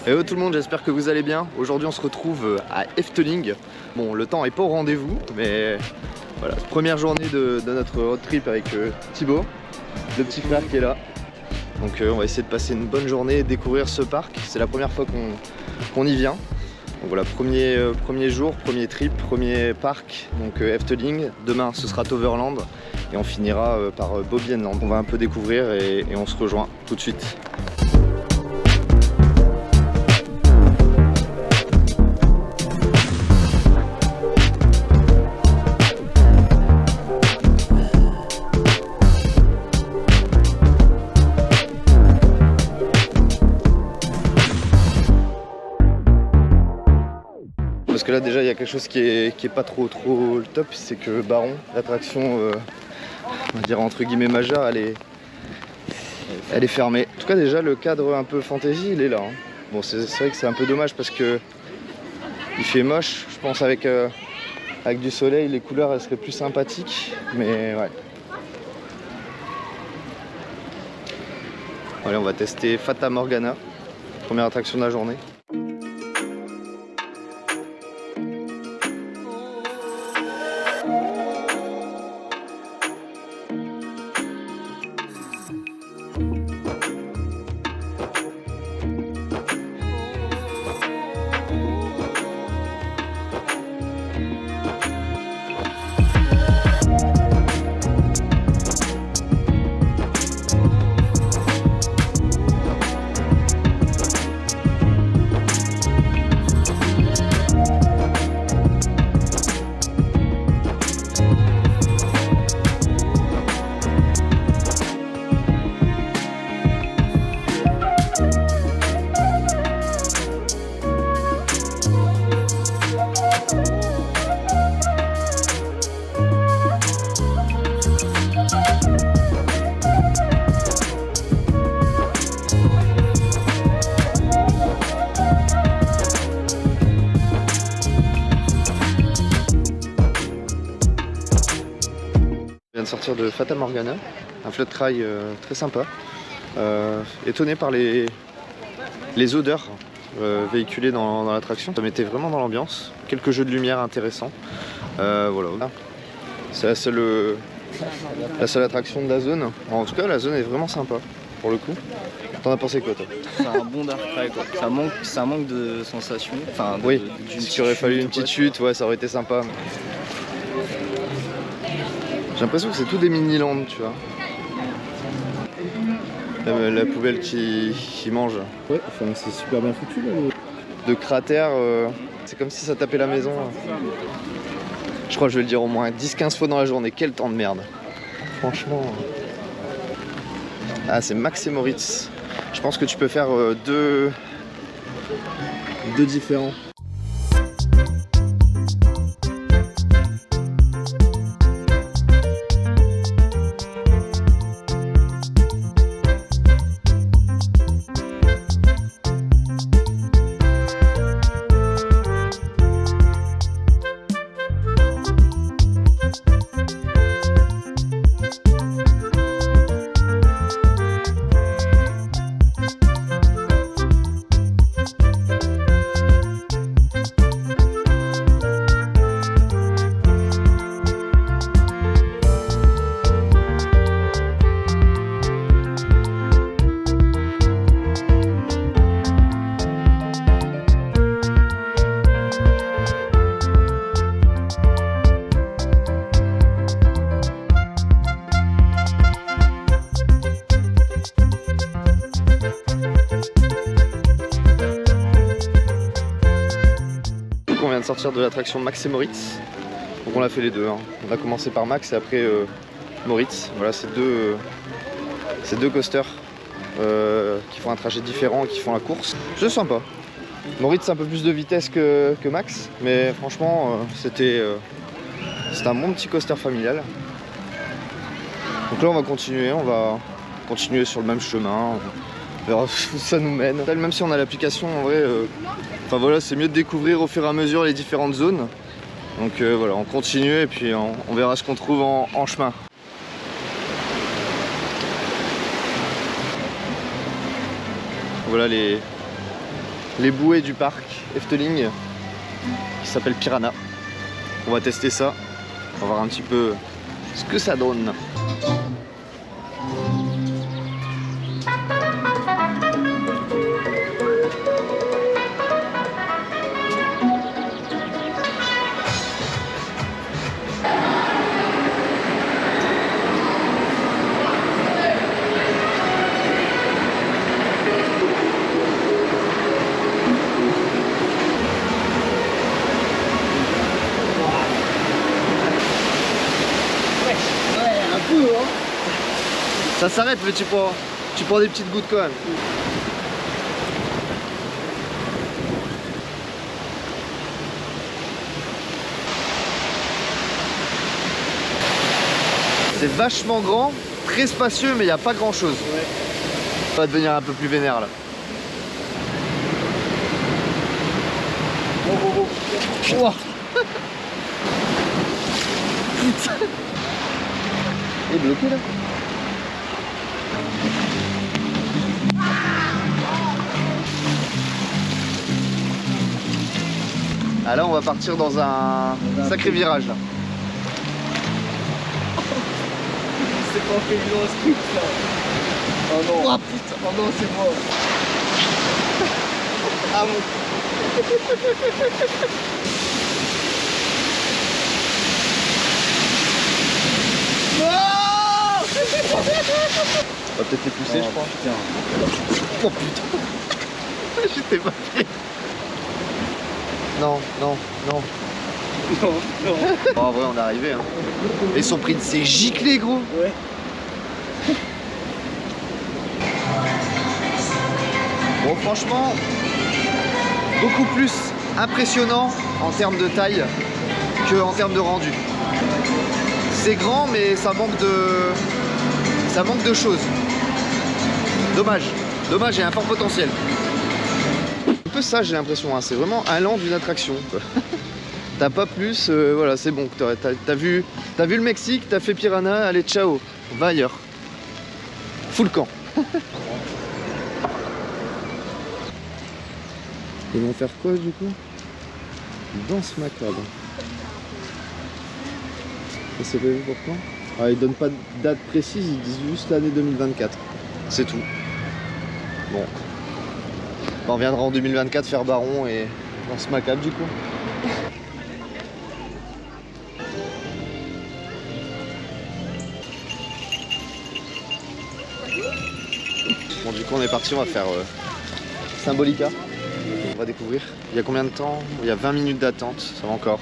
Hello tout le monde, j'espère que vous allez bien. Aujourd'hui on se retrouve à Efteling. Bon, le temps est pas au rendez-vous, mais voilà, première journée de notre road trip avec Thibaut, le petit frère qui est là. Donc on va essayer de passer une bonne journée, découvrir ce parc. C'est la première fois qu'on y vient. Donc voilà, premier jour, premier trip, premier parc, donc Efteling. Demain ce sera Toverland et on finira par Bobby Land. On va un peu découvrir et on se rejoint tout de suite. Parce que là déjà il y a quelque chose qui est pas trop le top, c'est que Baron, l'attraction on va dire entre guillemets majeure, elle est fermée. En tout cas déjà le cadre un peu fantasy il est là. Hein. Bon c'est vrai que c'est un peu dommage parce que il fait moche, je pense avec du soleil les couleurs elles seraient plus sympathiques, mais ouais. Allez, on va tester Fata Morgana, première attraction de la journée. Je viens de sortir de Fata Morgana, un flotte trail très sympa. Étonné par les odeurs véhiculées dans l'attraction. Ça mettait vraiment dans l'ambiance. Quelques jeux de lumière intéressants. Voilà. C'est la seule attraction de la zone. En tout cas, la zone est vraiment sympa pour le coup. T'en as pensé quoi toi? C'est un bon dark ride quoi. Ça manque de sensations. Enfin, oui, s'il aurait fallu une petite chute, ouais, ça aurait été sympa. J'ai l'impression que c'est tout des mini-lands, tu vois. La poubelle qui mange. Ouais, enfin, c'est super bien foutu là. De cratères, c'est comme si ça tapait la maison. Je crois que je vais le dire au moins 10-15 fois dans la journée. Quel temps de merde. Franchement. Ah, c'est Max et Moritz. Je pense que tu peux faire deux différents. On vient de sortir de l'attraction Max et Moritz, donc on a fait les deux. Hein. On a commencé par Max et après Moritz. Voilà, c'est deux coasters qui font un trajet différent, qui font la course. C'est sympa. Moritz c'est un peu plus de vitesse que Max, mais franchement c'était un bon petit coaster familial. Donc là on va continuer sur le même chemin. On verra où ça nous mène. Même si on a l'application, en vrai, enfin voilà, c'est mieux de découvrir au fur et à mesure les différentes zones. Donc voilà, on continue et puis on verra ce qu'on trouve en chemin. Voilà les bouées du parc Efteling qui s'appelle Piranha. On va tester ça, on va voir un petit peu ce que ça donne. Ça s'arrête, mais tu prends des petites gouttes quand même. C'est vachement grand, très spacieux, mais il n'y a pas grand chose. Ouais. Ça va devenir un peu plus vénère là. Oh. Putain. Il est bloqué là. Ah là on va partir dans un sacré virage là. C'est pas fait dans ce truc là. Oh non. Oh putain. Oh non, c'est mort. Ah mon. On va peut-être les pousser, je crois. Putain. Oh putain. J'étais pas pied. Non, non, non. Non, non. Oh, en vrai, on est arrivé. Hein. Ils sont pris de ces giclés, gros. Ouais. Bon, franchement, beaucoup plus impressionnant en termes de taille que en termes de rendu. C'est grand, mais ça manque de choses. Dommage. Dommage, il y a un fort potentiel. Un peu ça, j'ai l'impression. Hein. C'est vraiment un land d'une attraction. T'as pas plus, voilà, c'est bon. T'as vu le Mexique, t'as fait Piranha, allez, ciao. Va ailleurs. Fous le camp. Ils vont faire quoi du coup? Danse macabre. Ça c'est prévu pour quand? Ah, ils donnent pas de date précise, ils disent juste l'année 2024. C'est tout. Bon. On reviendra en 2024 faire Baron et Danse macabre du coup. Bon du coup on est parti, on va faire Symbolica. On va découvrir. Il y a combien de temps? Il y a 20 minutes d'attente, ça va encore.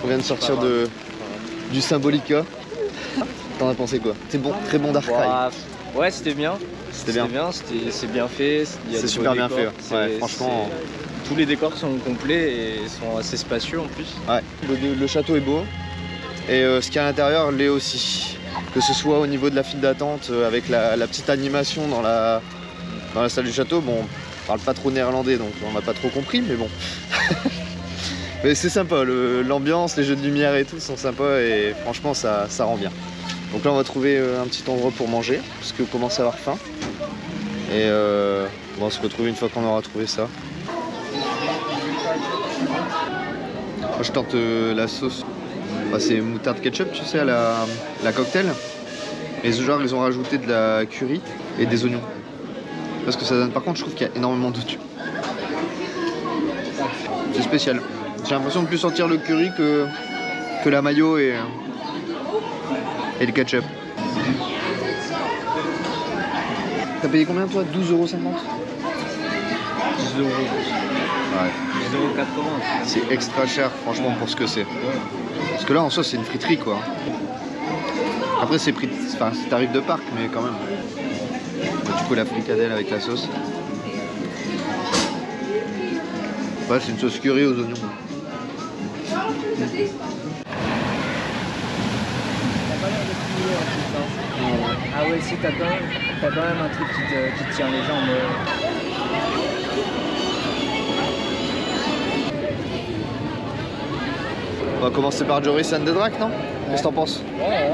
On vient de sortir du Symbolica. T'en as pensé quoi? C'est bon, très bon Dark Ride. Ouais, c'était bien. C'était bien. C'est bien fait. C'est super bien fait. Ouais, franchement. Tous les décors sont complets et sont assez spacieux en plus. Ouais, le château est beau. Et ce qu'il y a à l'intérieur l'est aussi. Que ce soit au niveau de la file d'attente avec la petite animation dans la salle du château. Bon, on parle pas trop néerlandais donc on n'a pas trop compris, mais bon. Mais c'est sympa, l'ambiance, les jeux de lumière et tout sont sympas et franchement ça rend bien. Donc là on va trouver un petit endroit pour manger parce qu'on commence à avoir faim. Et on va se retrouver une fois qu'on aura trouvé ça. Moi je tente la sauce. Enfin, c'est moutarde ketchup, tu sais, à la cocktail. Et ce genre ils ont rajouté de la curry et des oignons. Parce que ça donne, par contre je trouve qu'il y a énormément de dessus. C'est spécial. J'ai l'impression de plus sentir le curry que la mayo et le ketchup. T'as payé combien toi? 12,50 €? 10 €. Ouais. 10,80 €. C'est extra cher franchement pour ce que c'est. Parce que là en soi c'est une friterie quoi. Après c'est tarif de parc mais quand même. Du coup la fricadelle avec la sauce. Ouais, c'est une sauce curry aux oignons. Ah ouais, si t'as quand même un truc qui te tient les jambes. On va commencer par Joris and the Drac, non? Qu'est-ce que t'en penses? Ouais.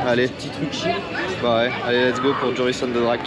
Allez. Petit truc chill. Bah ouais, allez let's go pour Joris and the Drac.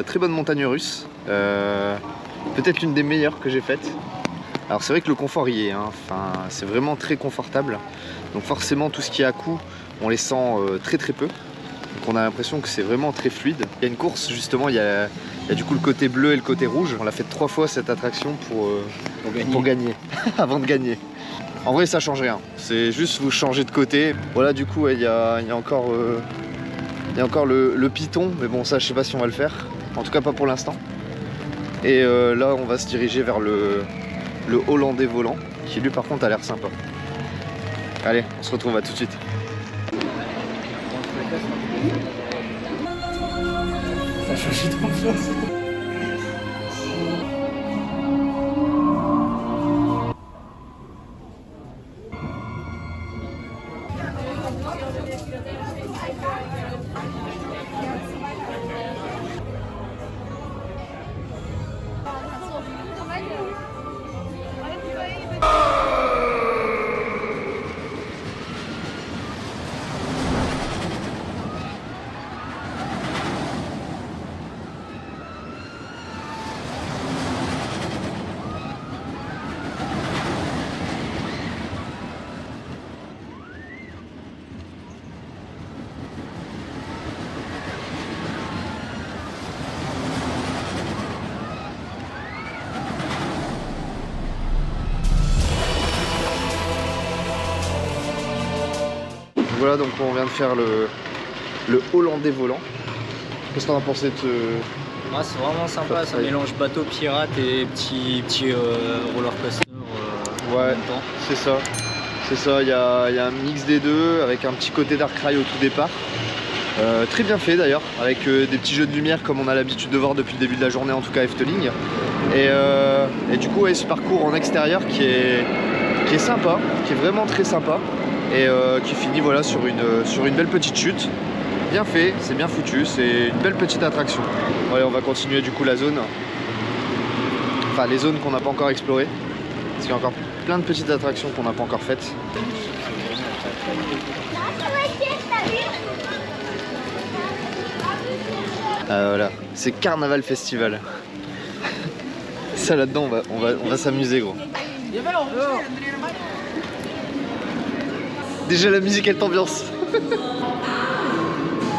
Très bonne montagne russe, peut-être l'une des meilleures que j'ai faites. Alors c'est vrai que le confort y est, hein. Enfin, c'est vraiment très confortable. Donc forcément tout ce qui est à coups, on les sent très peu. Donc on a l'impression que c'est vraiment très fluide. Il y a une course justement, il y a du coup le côté bleu et le côté rouge. On l'a fait 3 fois cette attraction pour gagner, avant de gagner. En vrai ça change rien, c'est juste vous changer de côté. Voilà du coup il y a encore le Python, mais bon ça je sais pas si on va le faire. En tout cas pas pour l'instant. Et là on va se diriger vers le Hollandais volant, qui lui par contre a l'air sympa. Allez, on se retrouve à tout de suite. Ça a changé d'ambiance. Voilà, donc on vient de faire le Hollandais volant. Qu'est-ce que t'en as pensé de Ah, c'est vraiment sympa, ça mélange bateau pirate et petit roller coaster. Ouais, c'est ça. C'est ça, il y a un mix des deux avec un petit côté Dark Ride au tout départ. Très bien fait d'ailleurs, avec des petits jeux de lumière comme on a l'habitude de voir depuis le début de la journée, en tout cas à Efteling. Et du coup, ouais, ce parcours en extérieur qui est sympa, qui est vraiment très sympa. et qui finit voilà, sur une belle petite chute. Bien fait, c'est bien foutu, c'est une belle petite attraction. Allez, on va continuer du coup la zone. Enfin les zones qu'on n'a pas encore explorées. Parce qu'il y a encore plein de petites attractions qu'on n'a pas encore faites. Ah, voilà, c'est Carnaval Festival. Ça là-dedans, on va s'amuser gros. Déjà la musique elle t'ambiance.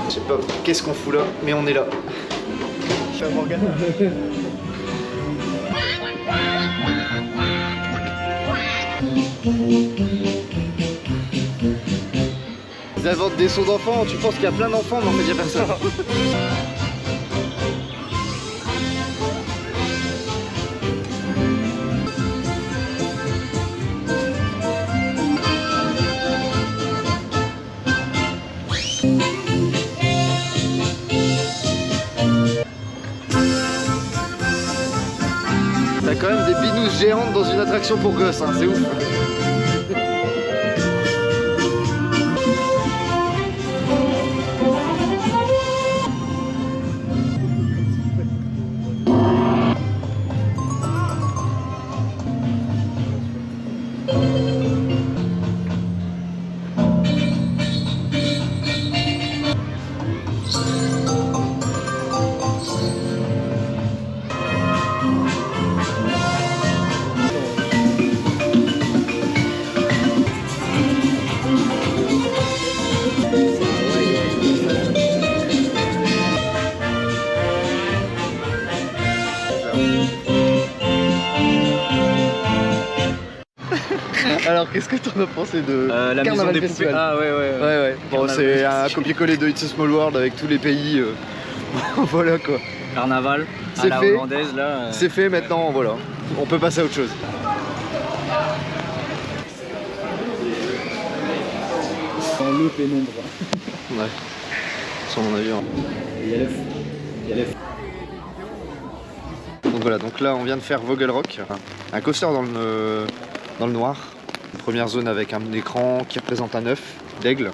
Je sais pas qu'est-ce qu'on fout là, mais on est là. Je suis à Morgane. Ils inventent des sons d'enfants, tu penses qu'il y a plein d'enfants, mais en fait il y a personne. T'as quand même des binous géantes dans une attraction pour gosses, hein, c'est ouf. Alors qu'est-ce que t'en as pensé de la Carnaval maison des Festival? poupées. Ah ouais. Bon, c'est un copier-coller de It's a Small World avec tous les pays. Voilà quoi. Carnaval à C'est la fait. hollandaise là. C'est fait maintenant, voilà. On peut passer à autre chose. Dans le pénombre. Ouais. Sur mon avis. Il y a l'œuf. Il y a l'œuf. Donc voilà, donc là on vient de faire Vogelrock, un coaster dans le noir. Une première zone avec un écran qui représente un œuf d'aigle.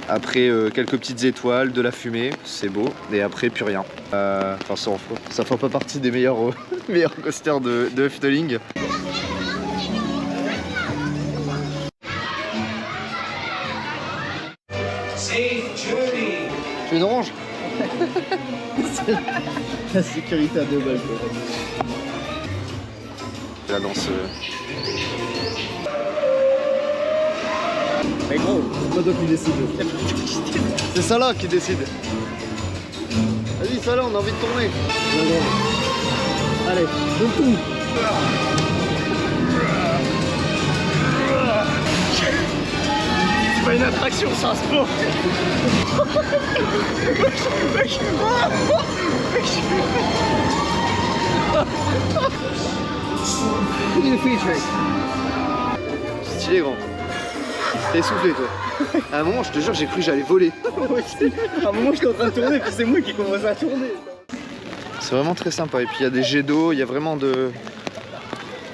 Après quelques petites étoiles, de la fumée, c'est beau. Et après plus rien. Enfin ça fait pas partie des meilleurs, meilleurs coasters de Efteling. Tu veux une orange? La sécurité à 2 balles. La danse. Mais gros, c'est pas toi qui décide. C'est ça là qui décide. Vas-y, ça là, on a envie de tourner. Allez, donne tout. C'est pas une attraction, c'est un sport. Stylé grand. T'es essoufflé toi. À un moment je te jure j'ai cru que j'allais voler. À un moment j'étais en train de tourner puis c'est moi qui commençais à tourner. C'est vraiment très sympa et puis il y a des jets d'eau, il y a vraiment de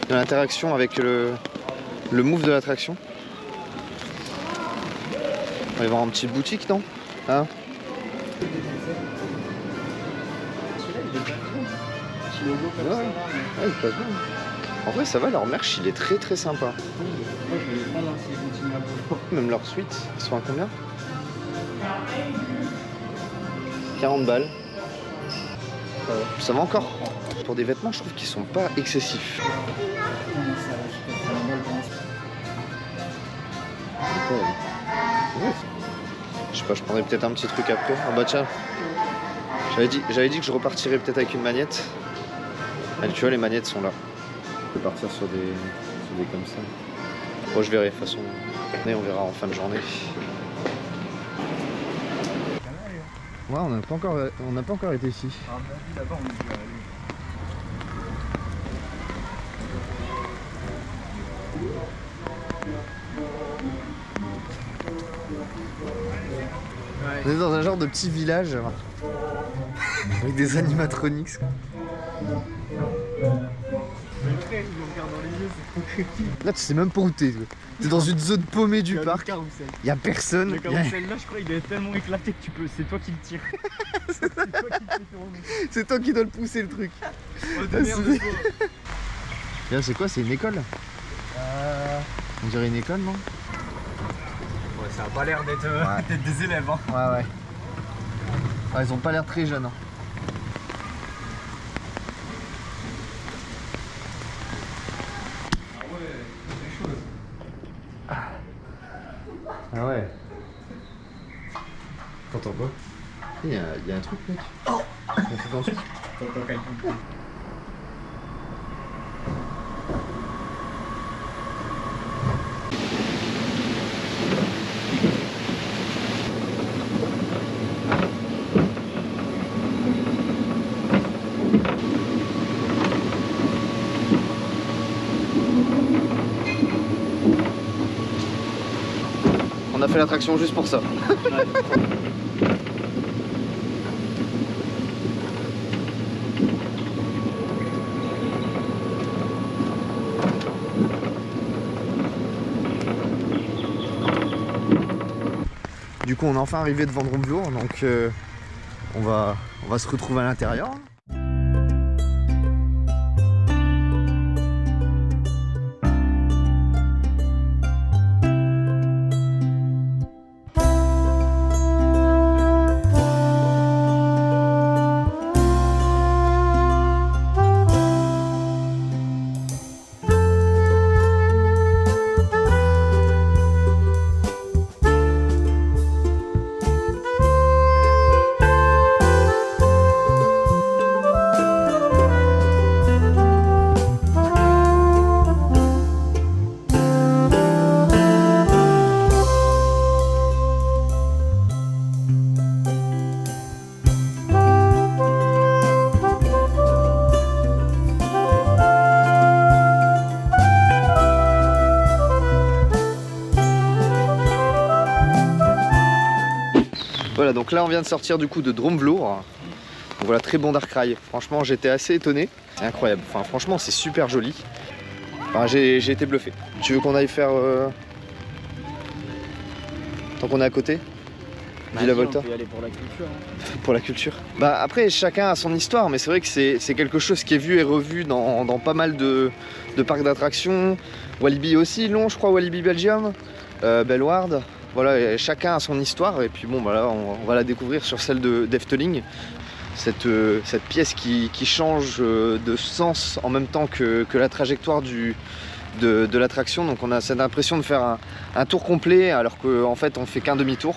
l'interaction avec le move de l'attraction. On va y voir une petite boutique non hein? Ouais, il passe bien. En vrai ça va, leur merch il est très sympa. Même leur suite, ils sont à combien? 40 balles. Ça va encore. Pour des vêtements je trouve qu'ils sont pas excessifs. Je sais pas, je prendrais peut-être un petit truc après. Ah bah tiens, j'avais dit que je repartirais peut-être avec une manette. Allez, tu vois les manettes sont là. Je peux partir sur des comme ça. Bon je verrai de toute façon. Et on verra en fin de journée. Ouais, on n'a pas encore été ici. Là-bas on est déjà allé. On est dans un genre de petit village avec des animatronics. après, je me regarde dans les yeux, c'est trop creepy. Là, tu sais même pas où t'es. T'es dans une zone paumée du Il y a parc. le carrousel. Y a personne. Le carrousel là, je crois, il est tellement éclaté que tu peux. C'est toi qui le tires. C'est toi qui le fais tourner. C'est toi qui dois le pousser le truc. Oh, de merde, de toi. Là, c'est quoi? C'est une école? On dirait une école, non? Ouais, ça a pas l'air d'être Ouais. des élèves. Hein. Ouais. Ah, ils ont pas l'air très jeunes. Hein. Ah ouais. T'entends quoi? Il y a un truc, mec. Oh! On fait un truc. T'entends quelqu'un. On a fait l'attraction juste pour ça. Du coup, on est enfin arrivé devant Dromvlour, donc on va se retrouver à l'intérieur. Voilà, donc là on vient de sortir du coup de Dromvlour. Donc voilà, très bon Dark Ride. Franchement, j'étais assez étonné. C'est incroyable. Enfin, franchement, c'est super joli. Enfin, j'ai été bluffé. Tu veux qu'on aille faire tant qu'on est à côté? Villa Volta. On peut y aller pour la culture. Hein. Pour la culture. Bah après, chacun a son histoire, mais c'est vrai que c'est quelque chose qui est vu et revu dans pas mal de parcs d'attractions. Walibi aussi, long, je crois, Walibi Belgium, Bellward. Voilà, et chacun a son histoire, et puis bon, bah là, on va la découvrir sur celle d'Efteling. Cette pièce qui change de sens en même temps que la trajectoire de l'attraction. Donc on a cette impression de faire un tour complet, alors qu'en fait, on fait qu'un demi-tour.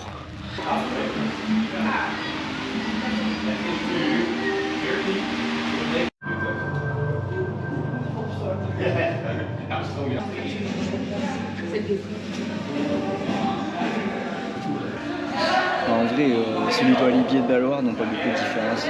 En vrai, celui de Walibi et de Bellward n'ont pas beaucoup de différence.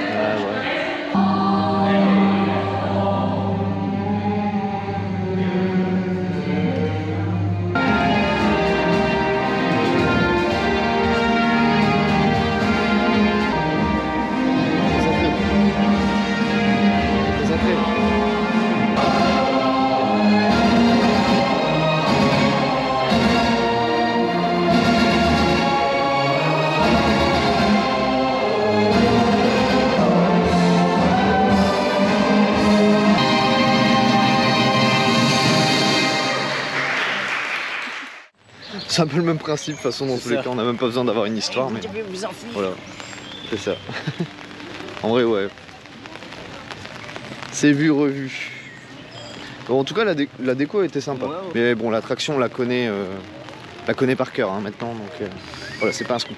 C'est un peu le même principe, de toute façon, dans tous les cas, on n'a même pas besoin d'avoir une histoire, mais voilà, c'est ça. En vrai, ouais. C'est vu, revu. Bon, en tout cas, la déco était sympa. Ouais. Mais bon, l'attraction, on la connaît par cœur hein, maintenant, donc voilà, c'est pas un scoop.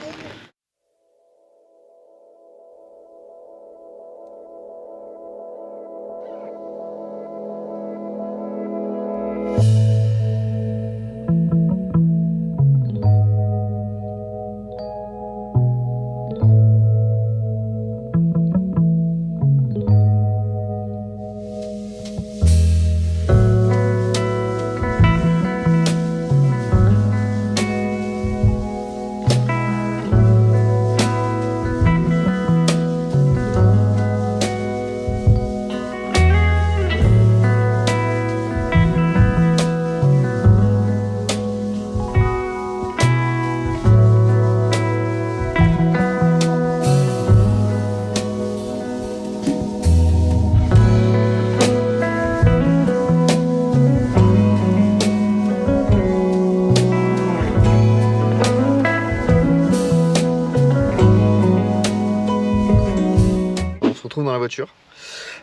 la voiture.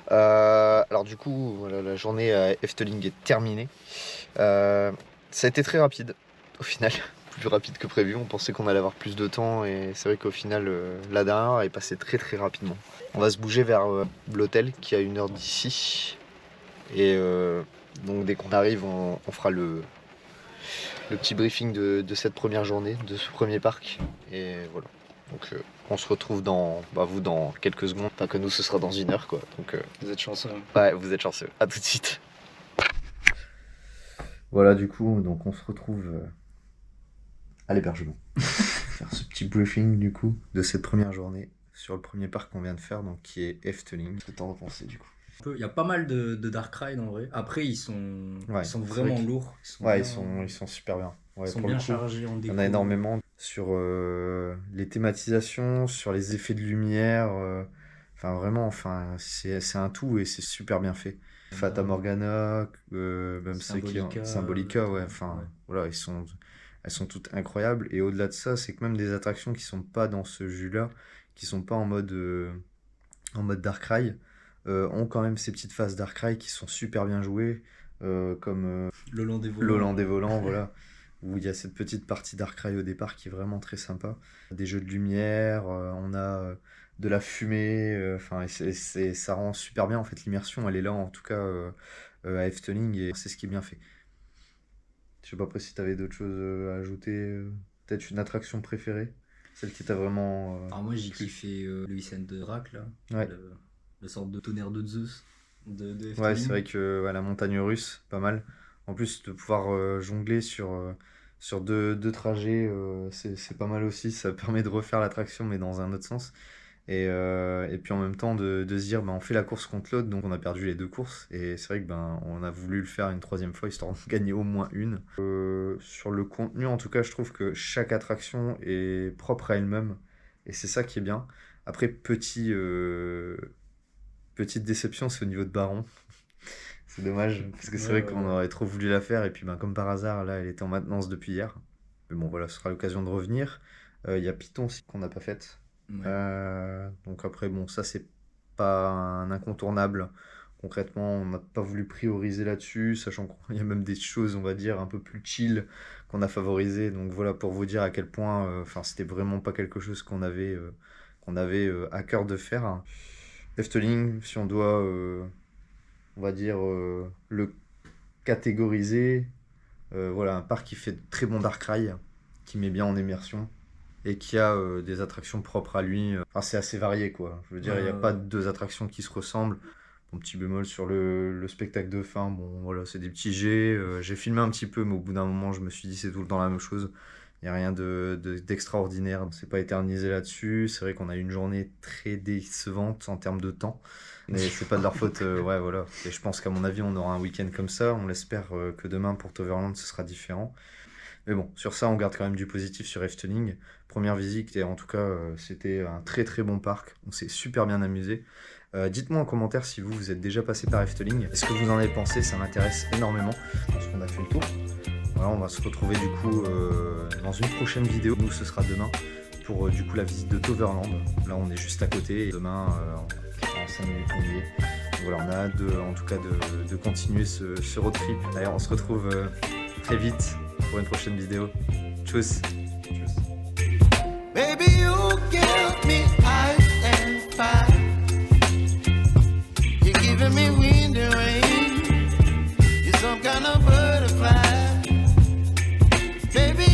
Alors du coup, voilà, la journée à Efteling est terminée. Ça a été très rapide au final, plus rapide que prévu. On pensait qu'on allait avoir plus de temps et c'est vrai qu'au final, la dernière heure est passée très très rapidement. On va se bouger vers l'hôtel qui est à 1 heure d'ici. Et donc dès qu'on arrive, on fera le petit briefing de cette première journée, de ce premier parc. Et voilà. Donc on se retrouve vous dans quelques secondes. Enfin que nous ce sera dans 1 heure quoi. Donc Vous êtes chanceux. ouais, vous êtes chanceux. À tout de suite. Voilà du coup, donc on se retrouve à l'hébergement. Faire ce petit briefing du coup de cette première journée sur le premier parc qu'on vient de faire, donc qui est Efteling. Qu'est-ce que t'en as pensé du coup? Il y a pas mal de dark ride en vrai. Après ils sont vraiment lourds. Ils sont super bien. Ouais, Ils sont pour bien le coup, chargés en il y déco. en a énormément sur les thématisations, sur les effets de lumière. Enfin vraiment, c'est un tout et c'est super bien fait. Fata Morgana, même Symbolica, ouais. Voilà, elles sont toutes incroyables. Et au-delà de ça, c'est que même des attractions qui sont pas dans ce jus-là, qui sont pas en mode dark ride, ont quand même ces petites phases dark ride qui sont super bien jouées, comme L'Holland des volants, voilà, où il y a cette petite partie dark ride au départ qui est vraiment très sympa. Des jeux de lumière, on a de la fumée, ça rend super bien en fait l'immersion, elle est là en tout cas à Efteling et c'est ce qui est bien fait. Je sais pas après si tu avais d'autres choses à ajouter, peut-être une attraction préférée, celle qui t'a vraiment. Alors moi j'ai kiffé le Hissène de Drac là, Ouais. le sorte de tonnerre de Zeus de Efteling. Ouais, c'est vrai que la montagne russe, pas mal. En plus de pouvoir jongler sur deux trajets, c'est pas mal aussi. Ça permet de refaire l'attraction, mais dans un autre sens. Et puis en même temps de se dire, on fait la course contre l'autre, donc on a perdu les 2 courses. Et c'est vrai que on a voulu le faire une 3e fois, histoire de gagner au moins une. Sur le contenu, en tout cas, je trouve que chaque attraction est propre à elle-même. Et c'est ça qui est bien. Après, petite déception, c'est au niveau de Baron. C'est dommage, parce que c'est vrai qu'on aurait trop voulu la faire, et puis comme par hasard, là, elle était en maintenance depuis hier. Mais bon, voilà, ce sera l'occasion de revenir. Il y a Python aussi qu'on n'a pas faite. Ouais. Donc après, bon, ça, c'est pas un incontournable. Concrètement, on n'a pas voulu prioriser là-dessus, sachant qu'il y a même des choses, on va dire, un peu plus chill qu'on a favorisées. Donc voilà, pour vous dire à quel point, c'était vraiment pas quelque chose qu'on avait à cœur de faire. Efteling, si on doit, on va dire, le catégoriser, voilà, un parc qui fait de très bon dark ride, qui met bien en immersion et qui a des attractions propres à lui. Enfin, c'est assez varié, quoi. Je veux dire, il n'y a pas 2 attractions qui se ressemblent. Mon petit bémol sur le spectacle de fin, bon, voilà, c'est des petits jets. J'ai filmé un petit peu, mais au bout d'un moment, je me suis dit, c'est tout le temps la même chose. Il n'y a rien d'extraordinaire. On ne s'est pas éternisé là-dessus. C'est vrai qu'on a eu une journée très décevante en termes de temps. Mais c'est pas de leur faute, ouais, voilà. Et je pense qu'à mon avis, on aura un week-end comme ça. On l'espère que demain, pour Toverland, ce sera différent. Mais bon, sur ça, on garde quand même du positif sur Efteling. Première visite, et en tout cas, c'était un très très bon parc. On s'est super bien amusé. Dites-moi en commentaire si vous êtes déjà passé par Efteling. Est-ce que vous en avez pensé? Ça m'intéresse énormément, parce qu'on a fait le tour. Voilà, on va se retrouver du coup dans une prochaine vidéo. Nous, ce sera demain pour du coup la visite de Toverland. Là, on est juste à côté. Et demain, en 5 minutes, on y est. Donc, voilà, on a hâte en tout cas de continuer ce road trip. D'ailleurs, on se retrouve très vite pour une prochaine vidéo. Tchuss!